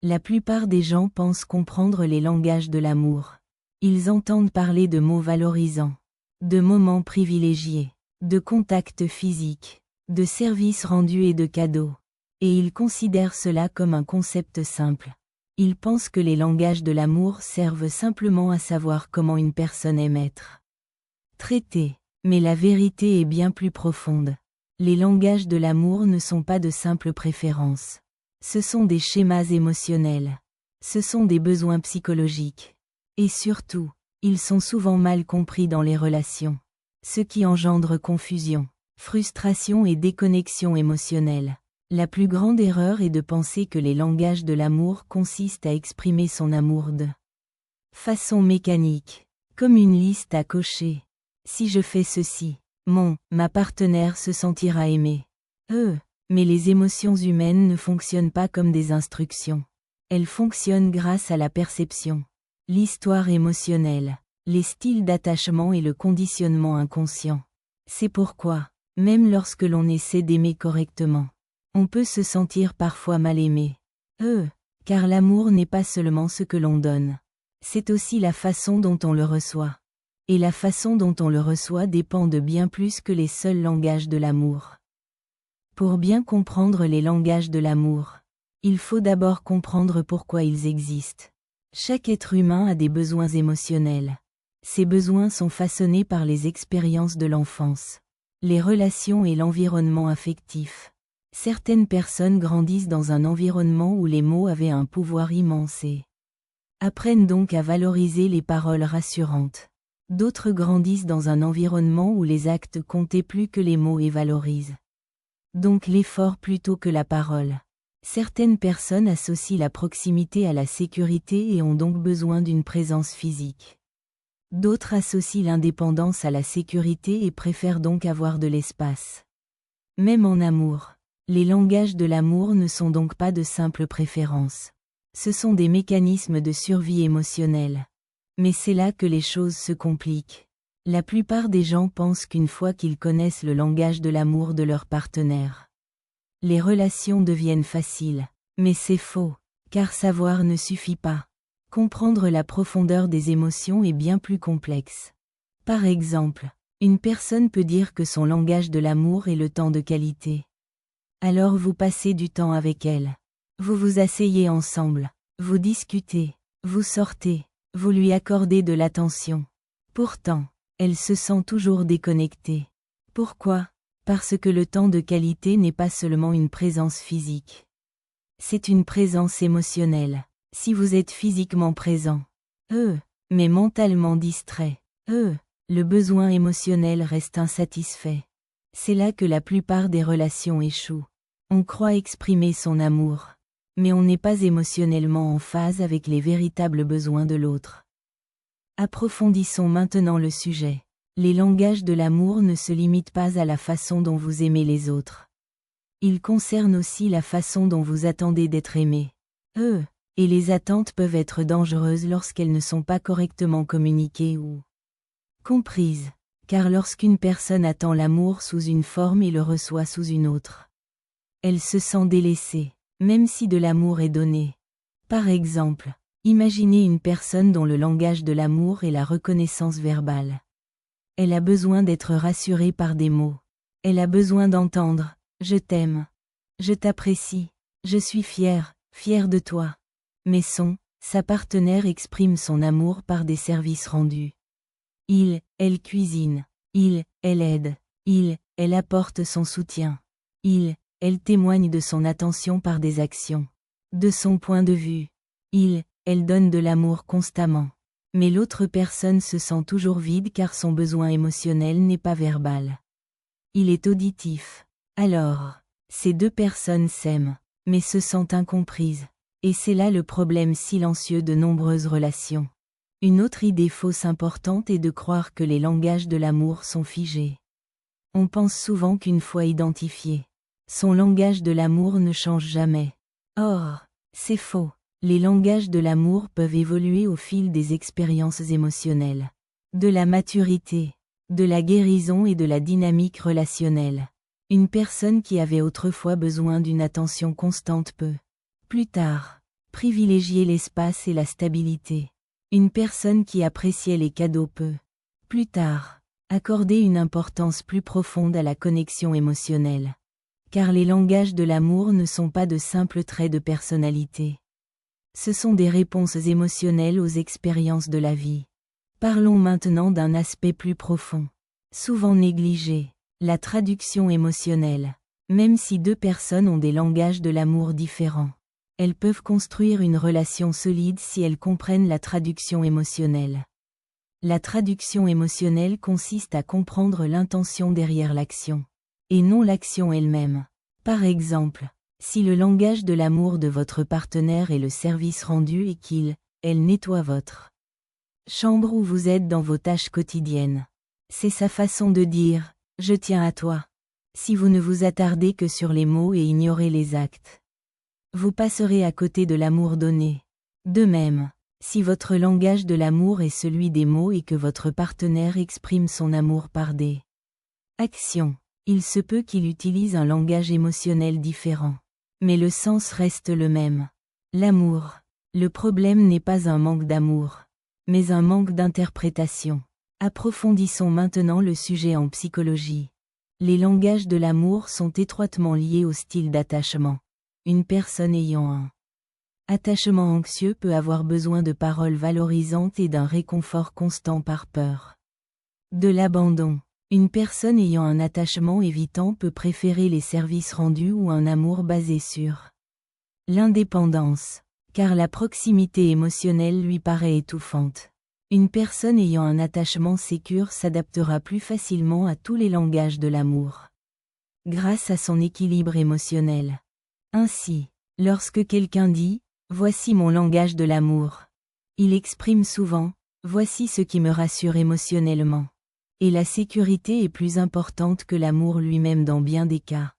La plupart des gens pensent comprendre les langages de l'amour. Ils entendent parler de mots valorisants, de moments privilégiés, de contacts physiques, de services rendus et de cadeaux. Et ils considèrent cela comme un concept simple. Ils pensent que les langages de l'amour servent simplement à savoir comment une personne aime être traitée. Mais la vérité est bien plus profonde. Les langages de l'amour ne sont pas de simples préférences. Ce sont des schémas émotionnels. Ce sont des besoins psychologiques. Et surtout, ils sont souvent mal compris dans les relations. Ce qui engendre confusion, frustration et déconnexion émotionnelle. La plus grande erreur est de penser que les langages de l'amour consistent à exprimer son amour de façon mécanique, comme une liste à cocher. Si je fais ceci, ma partenaire se sentira aimée. Mais les émotions humaines ne fonctionnent pas comme des instructions. Elles fonctionnent grâce à la perception, l'histoire émotionnelle, les styles d'attachement et le conditionnement inconscient. C'est pourquoi, même lorsque l'on essaie d'aimer correctement, on peut se sentir parfois mal aimé. Car l'amour n'est pas seulement ce que l'on donne. C'est aussi la façon dont on le reçoit. Et la façon dont on le reçoit dépend de bien plus que les seuls langages de l'amour. Pour bien comprendre les langages de l'amour, il faut d'abord comprendre pourquoi ils existent. Chaque être humain a des besoins émotionnels. Ces besoins sont façonnés par les expériences de l'enfance, les relations et l'environnement affectif. Certaines personnes grandissent dans un environnement où les mots avaient un pouvoir immense et apprennent donc à valoriser les paroles rassurantes. D'autres grandissent dans un environnement où les actes comptaient plus que les mots et valorisent donc l'effort plutôt que la parole. Certaines personnes associent la proximité à la sécurité et ont donc besoin d'une présence physique. D'autres associent l'indépendance à la sécurité et préfèrent donc avoir de l'espace. Même en amour, les langages de l'amour ne sont donc pas de simples préférences. Ce sont des mécanismes de survie émotionnelle. Mais c'est là que les choses se compliquent. La plupart des gens pensent qu'une fois qu'ils connaissent le langage de l'amour de leur partenaire, les relations deviennent faciles. Mais c'est faux, car savoir ne suffit pas. Comprendre la profondeur des émotions est bien plus complexe. Par exemple, une personne peut dire que son langage de l'amour est le temps de qualité. Alors vous passez du temps avec elle. Vous vous asseyez ensemble, vous discutez, vous sortez, vous lui accordez de l'attention. Pourtant, elle se sent toujours déconnectée. Pourquoi ? Parce que le temps de qualité n'est pas seulement une présence physique. C'est une présence émotionnelle. Si vous êtes physiquement présent, mais mentalement distrait, le besoin émotionnel reste insatisfait. C'est là que la plupart des relations échouent. On croit exprimer son amour, mais on n'est pas émotionnellement en phase avec les véritables besoins de l'autre. Approfondissons maintenant le sujet. Les langages de l'amour ne se limitent pas à la façon dont vous aimez les autres. Ils concernent aussi la façon dont vous attendez d'être aimé. Et les attentes peuvent être dangereuses lorsqu'elles ne sont pas correctement communiquées ou comprises. Car lorsqu'une personne attend l'amour sous une forme et le reçoit sous une autre, elle se sent délaissée, même si de l'amour est donné. Par exemple, imaginez une personne dont le langage de l'amour est la reconnaissance verbale. Elle a besoin d'être rassurée par des mots. Elle a besoin d'entendre « Je t'aime »,« Je t'apprécie »,« Je suis fier de toi ». Mais sa partenaire exprime son amour par des services rendus. Elle cuisine. Elle aide. Elle apporte son soutien. Elle témoigne de son attention par des actions. De son point de vue. Elle donne de l'amour constamment. Mais l'autre personne se sent toujours vide car son besoin émotionnel n'est pas verbal. Il est auditif. Alors, ces deux personnes s'aiment, mais se sentent incomprises. Et c'est là le problème silencieux de nombreuses relations. Une autre idée fausse importante est de croire que les langages de l'amour sont figés. On pense souvent qu'une fois identifié, son langage de l'amour ne change jamais. Or, c'est faux. Les langages de l'amour peuvent évoluer au fil des expériences émotionnelles, de la maturité, de la guérison et de la dynamique relationnelle. Une personne qui avait autrefois besoin d'une attention constante peut, plus tard, Privilégier l'espace et la stabilité. Une personne qui appréciait les cadeaux peut, plus tard, accorder une importance plus profonde à la connexion émotionnelle. Car les langages de l'amour ne sont pas de simples traits de personnalité. Ce sont des réponses émotionnelles aux expériences de la vie. Parlons maintenant d'un aspect plus profond. Souvent négligé, la traduction émotionnelle. Même si deux personnes ont des langages de l'amour différents, elles peuvent construire une relation solide si elles comprennent la traduction émotionnelle. La traduction émotionnelle consiste à comprendre l'intention derrière l'action, et non l'action elle-même. Par exemple, si le langage de l'amour de votre partenaire est le service rendu et qu'il, elle nettoie votre chambre ou vous aide dans vos tâches quotidiennes, c'est sa façon de dire « je tiens à toi ». Si vous ne vous attardez que sur les mots et ignorez les actes, vous passerez à côté de l'amour donné. De même, si votre langage de l'amour est celui des mots et que votre partenaire exprime son amour par des actions, il se peut qu'il utilise un langage émotionnel différent. Mais le sens reste le même. L'amour. Le problème n'est pas un manque d'amour, mais un manque d'interprétation. Approfondissons maintenant le sujet en psychologie. Les langages de l'amour sont étroitement liés au style d'attachement. Une personne ayant un attachement anxieux peut avoir besoin de paroles valorisantes et d'un réconfort constant par peur de l'abandon. Une personne ayant un attachement évitant peut préférer les services rendus ou un amour basé sur l'indépendance, car la proximité émotionnelle lui paraît étouffante. Une personne ayant un attachement sécure s'adaptera plus facilement à tous les langages de l'amour, grâce à son équilibre émotionnel. Ainsi, lorsque quelqu'un dit « Voici mon langage de l'amour », il exprime souvent « Voici ce qui me rassure émotionnellement ». Et la sécurité est plus importante que l'amour lui-même dans bien des cas.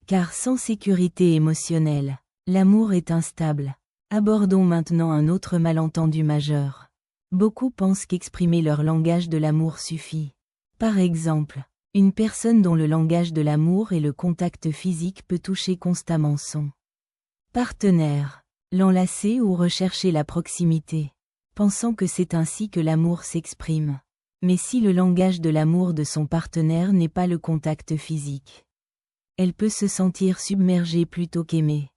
Car sans sécurité émotionnelle, l'amour est instable. Abordons maintenant un autre malentendu majeur. Beaucoup pensent qu'exprimer leur langage de l'amour suffit. Par exemple, une personne dont le langage de l'amour est le contact physique peut toucher constamment son partenaire, l'enlacer ou rechercher la proximité, pensant que c'est ainsi que l'amour s'exprime. Mais si le langage de l'amour de son partenaire n'est pas le contact physique, elle peut se sentir submergée plutôt qu'aimée.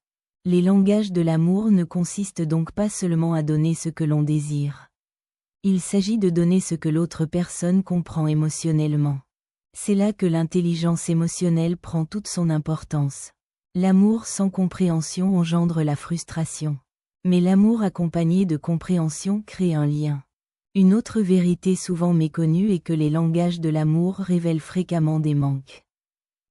Les langages de l'amour ne consistent donc pas seulement à donner ce que l'on désire. Il s'agit de donner ce que l'autre personne comprend émotionnellement. C'est là que l'intelligence émotionnelle prend toute son importance. L'amour sans compréhension engendre la frustration. Mais l'amour accompagné de compréhension crée un lien. Une autre vérité souvent méconnue est que les langages de l'amour révèlent fréquemment des manques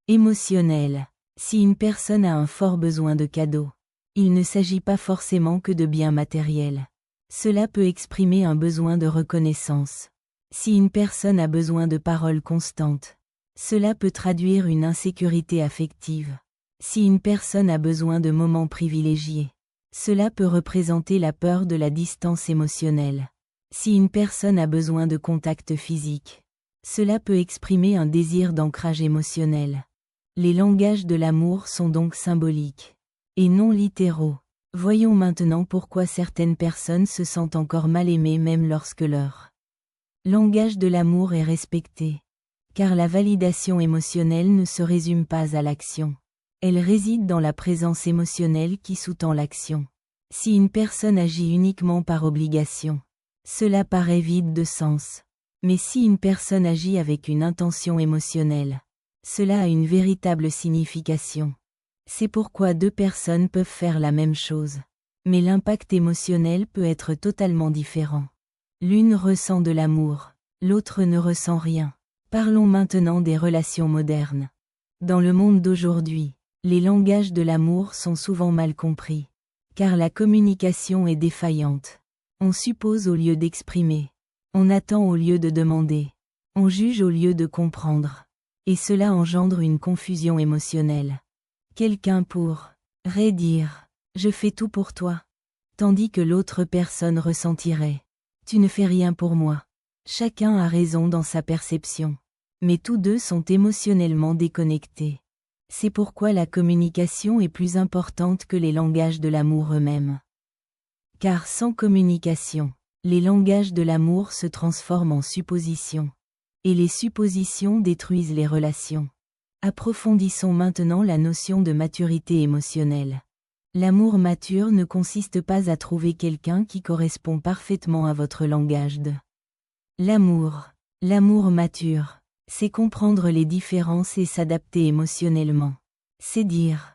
émotionnels. Si une personne a un fort besoin de cadeaux, il ne s'agit pas forcément que de biens matériels. Cela peut exprimer un besoin de reconnaissance. Si une personne a besoin de paroles constantes, cela peut traduire une insécurité affective. Si une personne a besoin de moments privilégiés, cela peut représenter la peur de la distance émotionnelle. Si une personne a besoin de contact physique, cela peut exprimer un désir d'ancrage émotionnel. Les langages de l'amour sont donc symboliques, et non littéraux. Voyons maintenant pourquoi certaines personnes se sentent encore mal aimées même lorsque leur langage de l'amour est respecté. Car la validation émotionnelle ne se résume pas à l'action. Elle réside dans la présence émotionnelle qui sous-tend l'action. Si une personne agit uniquement par obligation, cela paraît vide de sens. Mais si une personne agit avec une intention émotionnelle, cela a une véritable signification. C'est pourquoi deux personnes peuvent faire la même chose. Mais l'impact émotionnel peut être totalement différent. L'une ressent de l'amour, l'autre ne ressent rien. Parlons maintenant des relations modernes. Dans le monde d'aujourd'hui, les langages de l'amour sont souvent mal compris. Car la communication est défaillante. On suppose au lieu d'exprimer. On attend au lieu de demander. On juge au lieu de comprendre. Et cela engendre une confusion émotionnelle. Quelqu'un pourrait dire « je fais tout pour toi », tandis que l'autre personne ressentirait « tu ne fais rien pour moi ». Chacun a raison dans sa perception. Mais tous deux sont émotionnellement déconnectés. C'est pourquoi la communication est plus importante que les langages de l'amour eux-mêmes. Car sans communication, les langages de l'amour se transforment en suppositions. Et les suppositions détruisent les relations. Approfondissons maintenant la notion de maturité émotionnelle. L'amour mature ne consiste pas à trouver quelqu'un qui correspond parfaitement à votre langage de l'amour. L'amour mature, c'est comprendre les différences et s'adapter émotionnellement. C'est dire,